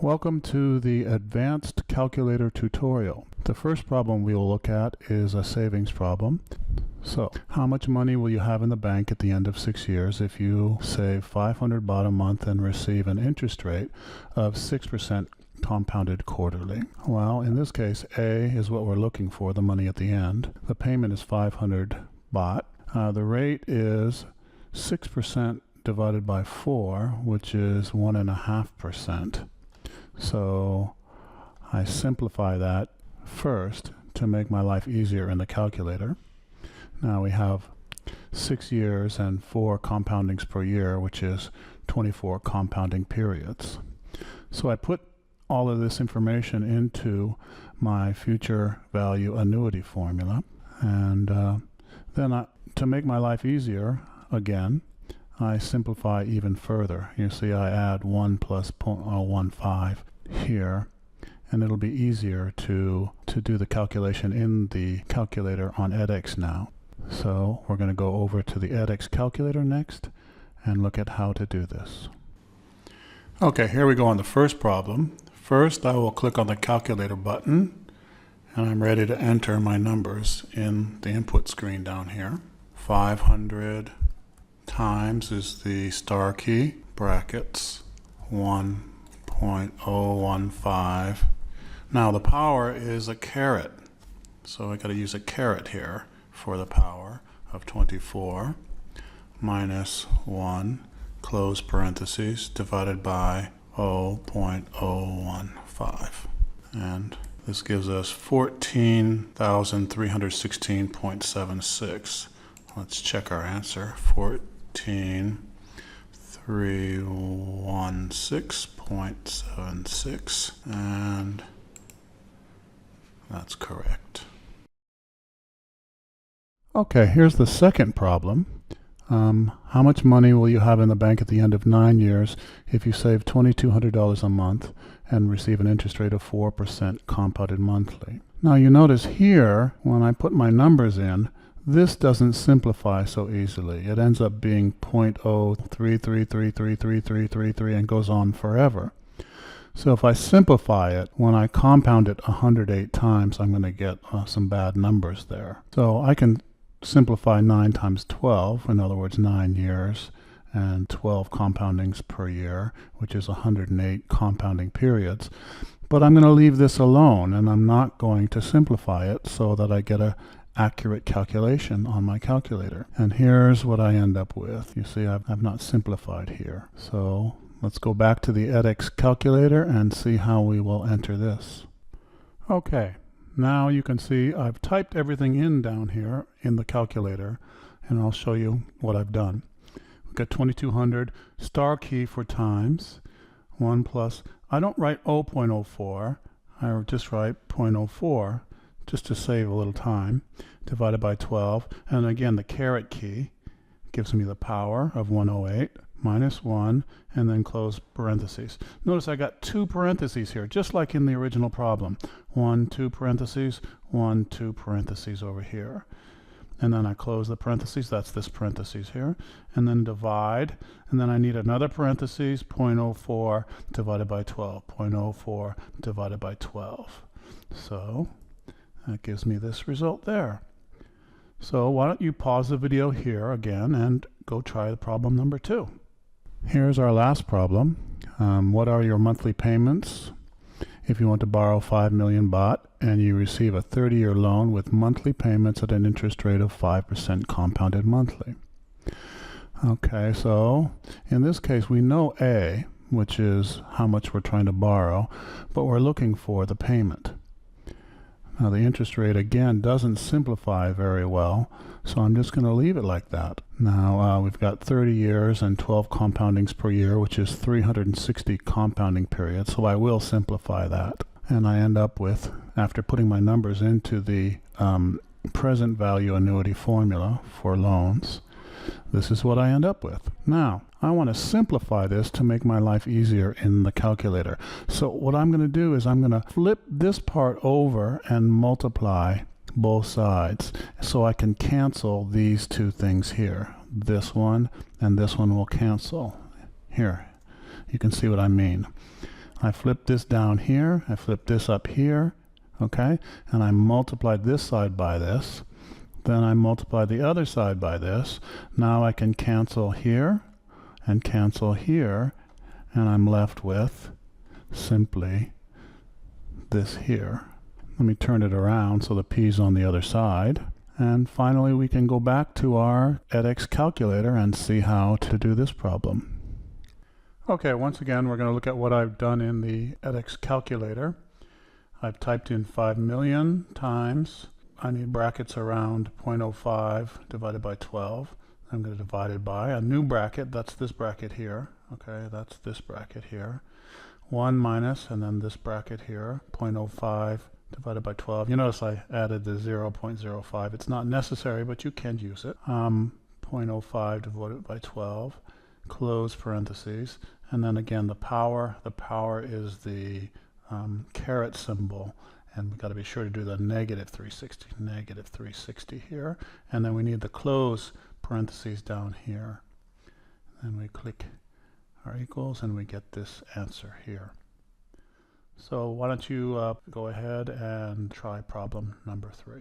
Welcome to the Advanced Calculator tutorial. The first problem we will look at is a savings problem. So, how much money will you have in the bank at the end of 6 years if you save 500 baht a month and receive an interest rate of 6% compounded quarterly? Well, in this case, A is what we're looking for, the money at the end. The payment is 500 baht. The rate is 6% divided by 4, which is 1.5%. So I simplify that first to make my life easier in the calculator. Now we have 6 years and 4 compoundings per year, which is 24 compounding periods. So I put all of this information into my future value annuity formula, and then to make my life easier again, I simplify even further. You see, I add 1 plus 0.015 here, and it'll be easier to do the calculation in the calculator on edX now. So we're going to go over to the edX calculator next and look at how to do this. Okay, here we go on the first problem. First, I will click on the calculator button, and I'm ready to enter my numbers in the input screen down here. 500 times is the star key, brackets, 1.015. Now the power is a caret, so I got to use a caret here for the power of 24 minus 1, close parentheses, divided by 0.015. And this gives us 14,316.76. Let's check our answer. 14,316.76, and that's correct. Okay, here's the second problem. How much money will you have in the bank at the end of 9 years if you save $2,200 a month and receive an interest rate of 4% compounded monthly? Now you notice here, when I put my numbers in, this doesn't simplify so easily. It ends up being 0.033333333 and goes on forever. So if I simplify it, when I compound it 108 times, I'm going to get some bad numbers there. So I can simplify 9 times 12, in other words 9 years, and 12 compoundings per year, which is 108 compounding periods. But I'm going to leave this alone, and I'm not going to simplify it so that I get a accurate calculation on my calculator. And here's what I end up with. You see, I've not simplified here. So let's go back to the edX calculator and see how we will enter this. Okay, now you can see I've typed everything in down here in the calculator, and I'll show you what I've done. We've got 2200, star key for times, 1 plus, I don't write 0.04, I just write 0.04, just to save a little time, divided by 12, and again the caret key gives me the power of 108 minus 1, and then close parentheses. Notice I got 2 parentheses here, just like in the original problem. 1, 2 parentheses, 1, 2 parentheses over here. And then I close the parentheses, that's this parentheses here, and then divide, and then I need another parentheses, 0.04 divided by 12, 0.04 divided by 12. So that gives me this result there. So why don't you pause the video here again and go try the problem number 2. Here's our last problem. What are your monthly payments if you want to borrow 5 million baht and you receive a 30-year loan with monthly payments at an interest rate of 5% compounded monthly? Okay, so in this case we know A, which is how much we're trying to borrow, but we're looking for the payment. Now the interest rate again doesn't simplify very well, so I'm just going to leave it like that. Now we've got 30 years and 12 compoundings per year, which is 360 compounding periods, so I will simplify that. And I end up with, after putting my numbers into the present value annuity formula for loans, this is what I end up with. Now, I want to simplify this to make my life easier in the calculator. So what I'm going to do is I'm going to flip this part over and multiply both sides so I can cancel these two things here. This one and this one will cancel. Here, you can see what I mean. I flip this down here, I flip this up here, okay, and I multiplied this side by this. Then I multiply the other side by this. Now I can cancel here and cancel here, and I'm left with simply this here. Let me turn it around so the p's on the other side. And finally, we can go back to our edX calculator and see how to do this problem. Okay, once again, we're going to look at what I've done in the edX calculator. I've typed in 5 million times. I need brackets around 0.05 divided by 12. I'm going to divide it by a new bracket. That's this bracket here. Okay, that's this bracket here. 1 minus, and then this bracket here, 0.05 divided by 12. You notice I added the 0.05. It's not necessary, but you can use it. 0.05 divided by 12, close parentheses, and then again the power is the caret symbol, and we've got to be sure to do the negative 360 here, and then we need the close parentheses down here. Then we click our equals and we get this answer here. So why don't you go ahead and try problem number 3.